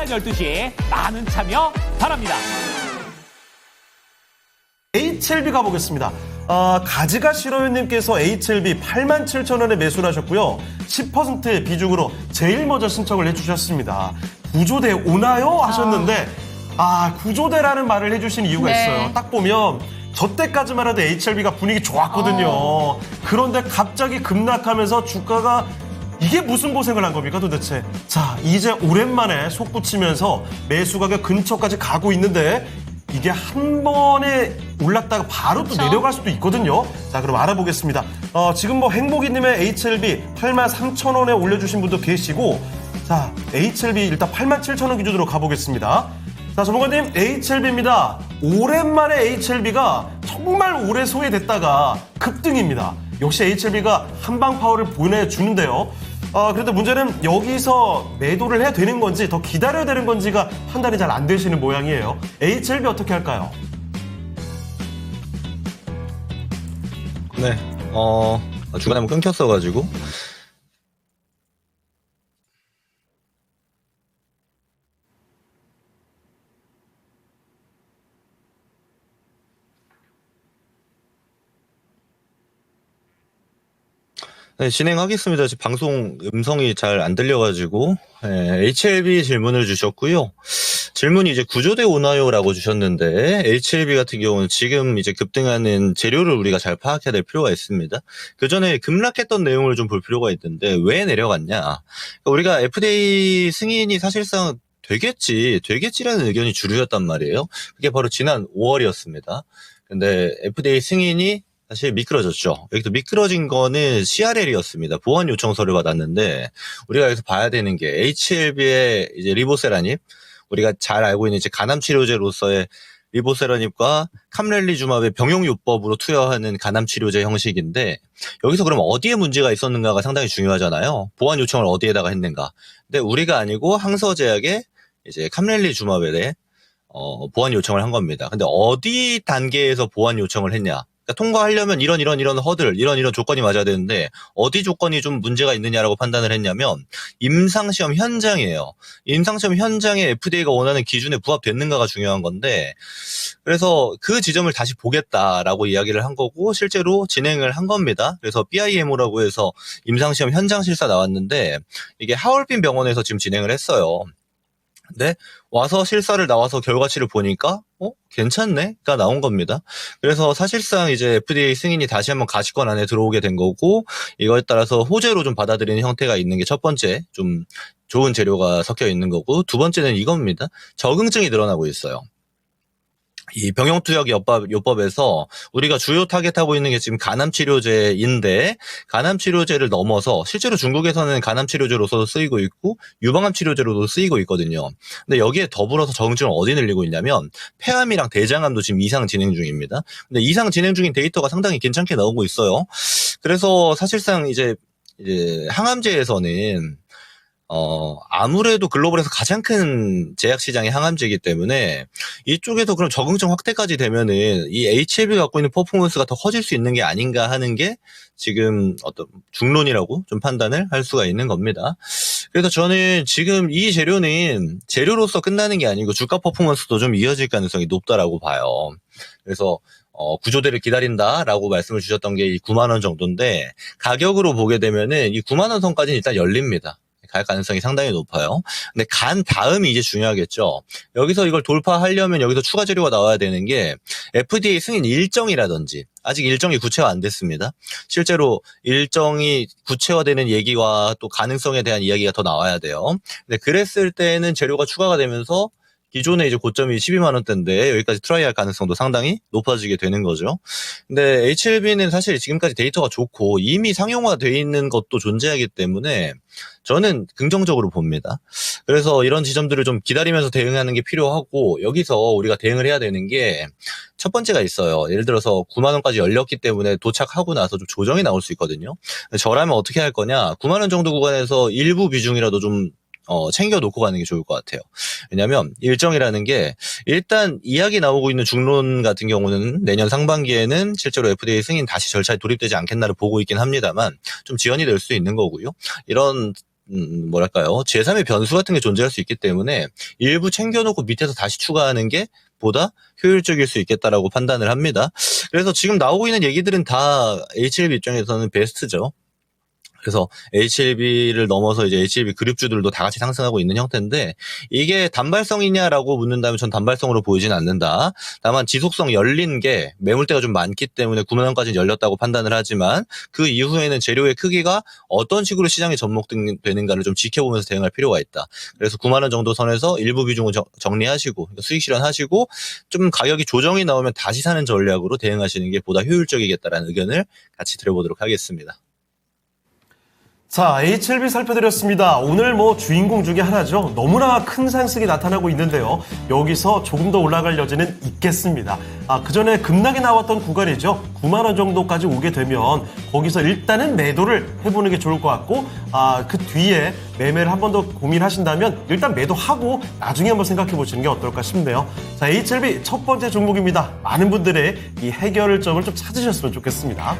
12시에 많은 참여 바랍니다. HLB 가보겠습니다. 가지가 싫어요님께서 HLB 87,000원에 매수를 하셨고요. 10% 비중으로 제일 먼저 신청을 해주셨습니다. 구조대 오나요? 하셨는데 구조대라는 말을 해주신 이유가 있어요. 딱 보면 저 때까지만 해도 HLB가 분위기 좋았거든요. 그런데 갑자기 급락하면서 주가가 이게 무슨 고생을 한 겁니까 도대체. 자, 이제 오랜만에 솟구치면서 매수 가격 근처까지 가고 있는데 이게 한 번에 올랐다가 바로 또 내려갈 수도 있거든요. 자, 그럼 알아보겠습니다. 지금 뭐 행복이님의 HLB 83,000원에 올려주신 분도 계시고, 자, HLB 일단 87,000원 기준으로 가보겠습니다. 자, 전문가님, HLB입니다. 오랜만에 HLB가 정말 오래 소외됐다가 급등입니다. 역시 HLB가 한방 파워를 보내주는데요. 그런데 문제는 여기서 매도를 해야 되는 건지 더 기다려야 되는 건지가 판단이 잘 안 되시는 모양이에요. HLB 어떻게 할까요? 네, 중간에 한번 끊겼어가지고. 네, 진행하겠습니다. 지금 방송 음성이 잘 안 들려가지고, HLB 질문을 주셨고요. 질문이 이제 구조대 오나요라고 주셨는데, HLB 같은 경우는 지금 이제 급등하는 재료를 우리가 잘 파악해야 될 필요가 있습니다. 그 전에 급락했던 내용을 좀 볼 필요가 있는데, 왜 내려갔냐. 그러니까 우리가 FDA 승인이 사실상 되겠지라는 의견이 주류였단 말이에요. 그게 바로 지난 5월이었습니다. 근데 FDA 승인이 사실 미끄러졌죠. 여기서 미끄러진 거는 CRL이었습니다. 보완 요청서를 받았는데 우리가 여기서 봐야 되는 게 HLB의 이제 리보세라닙, 우리가 잘 알고 있는 이제 간암 치료제로서의 리보세라닙과 캄렐리주맙의 병용요법으로 투여하는 간암 치료제 형식인데 여기서 그럼 어디에 문제가 있었는가가 상당히 중요하잖아요. 보완 요청을 어디에다가 했는가. 근데 우리가 아니고 항서제약에 이제 캄렐리주맙에 대해 보완 요청을 한 겁니다. 근데 어디 단계에서 보완 요청을 했냐? 통과하려면 이런 허들, 이런 조건이 맞아야 되는데 어디 조건이 좀 문제가 있느냐라고 판단을 했냐면 임상시험 현장이에요. 임상시험 현장에 FDA가 원하는 기준에 부합됐는가가 중요한 건데 그래서 그 지점을 다시 보겠다라고 이야기를 한 거고 실제로 진행을 한 겁니다. 그래서 BIMO라고 해서 임상시험 현장 실사 나왔는데 이게 하얼빈 병원에서 지금 진행을 했어요. 근데 와서 실사를 나와서 결과치를 보니까 괜찮네?가 나온 겁니다. 그래서 사실상 이제 FDA 승인이 다시 한번 가시권 안에 들어오게 된 거고 이거에 따라서 호재로 좀 받아들이는 형태가 있는 게 첫 번째 좀 좋은 재료가 섞여 있는 거고 두 번째는 이겁니다. 적응증이 늘어나고 있어요. 이 병용투약 요법에서 우리가 주요 타겟하고 있는 게 지금 간암치료제인데 간암치료제를 넘어서 실제로 중국에서는 간암치료제로서도 쓰이고 있고 유방암치료제로도 쓰이고 있거든요. 근데 여기에 더불어서 적응증을 어디 늘리고 있냐면 폐암이랑 대장암도 지금 이상 진행 중입니다. 근데 이상 진행 중인 데이터가 상당히 괜찮게 나오고 있어요. 그래서 사실상 이제 항암제에서는 아무래도 글로벌에서 가장 큰 제약 시장이 항암제이기 때문에 이쪽에서 그럼 적응증 확대까지 되면은 이 HLB 갖고 있는 퍼포먼스가 더 커질 수 있는 게 아닌가 하는 게 지금 어떤 중론이라고 좀 판단을 할 수가 있는 겁니다. 그래서 저는 지금 이 재료는 재료로서 끝나는 게 아니고 주가 퍼포먼스도 좀 이어질 가능성이 높다라고 봐요. 그래서 구조대를 기다린다라고 말씀을 주셨던 게 이 9만 원 정도인데 가격으로 보게 되면은 이 9만 원 선까지는 일단 열립니다. 갈 가능성이 상당히 높아요. 근데 간 다음이 이제 중요하겠죠. 여기서 이걸 돌파하려면 여기서 추가 재료가 나와야 되는 게 FDA 승인 일정이라든지 아직 일정이 구체화 안 됐습니다. 실제로 일정이 구체화되는 얘기와 또 가능성에 대한 이야기가 더 나와야 돼요. 근데 그랬을 때는 재료가 추가가 되면서 기존에 이제 고점이 12만 원대인데 여기까지 트라이할 가능성도 상당히 높아지게 되는 거죠. 근데 HLB는 사실 지금까지 데이터가 좋고 이미 상용화되어 있는 것도 존재하기 때문에 저는 긍정적으로 봅니다. 그래서 이런 지점들을 좀 기다리면서 대응하는 게 필요하고 여기서 우리가 대응을 해야 되는 게 첫 번째가 있어요. 예를 들어서 9만 원까지 열렸기 때문에 도착하고 나서 좀 조정이 나올 수 있거든요. 저라면 어떻게 할 거냐? 9만 원 정도 구간에서 일부 비중이라도 좀 챙겨 놓고 가는 게 좋을 것 같아요. 왜냐면 일정이라는 게 일단 이야기 나오고 있는 중론 같은 경우는 내년 상반기에는 실제로 FDA 승인 다시 절차에 돌입되지 않겠나를 보고 있긴 합니다만 좀 지연이 될 수 있는 거고요. 이런 뭐랄까요, 제3의 변수 같은 게 존재할 수 있기 때문에 일부 챙겨놓고 밑에서 다시 추가하는 게 보다 효율적일 수 있겠다라고 판단을 합니다. 그래서 지금 나오고 있는 얘기들은 다 HLB 입장에서는 베스트죠. 그래서 HLB를 넘어서 이제 HLB 그룹주들도 다 같이 상승하고 있는 형태인데, 이게 단발성이냐라고 묻는다면 전 단발성으로 보이진 않는다. 다만 지속성 열린 게 매물대가 좀 많기 때문에 9만 원까지 열렸다고 판단을 하지만, 그 이후에는 재료의 크기가 어떤 식으로 시장에 접목되는가를 좀 지켜보면서 대응할 필요가 있다. 그래서 9만 원 정도 선에서 일부 비중을 정리하시고 수익 실현하시고, 좀 가격이 조정이 나오면 다시 사는 전략으로 대응하시는 게 보다 효율적이겠다라는 의견을 같이 드려보도록 하겠습니다. 자, HLB 살펴드렸습니다. 오늘 주인공 중에 하나죠. 너무나 큰 상승이 나타나고 있는데요. 여기서 조금 더 올라갈 여지는 있겠습니다. 그 전에 급락이 나왔던 구간이죠. 9만 원 정도까지 오게 되면 거기서 일단은 매도를 해보는 게 좋을 것 같고, 그 뒤에 매매를 한 번 더 고민하신다면 일단 매도하고 나중에 한번 생각해 보시는 게 어떨까 싶네요. 자, HLB 첫 번째 종목입니다. 많은 분들의 이 해결점을 좀 찾으셨으면 좋겠습니다.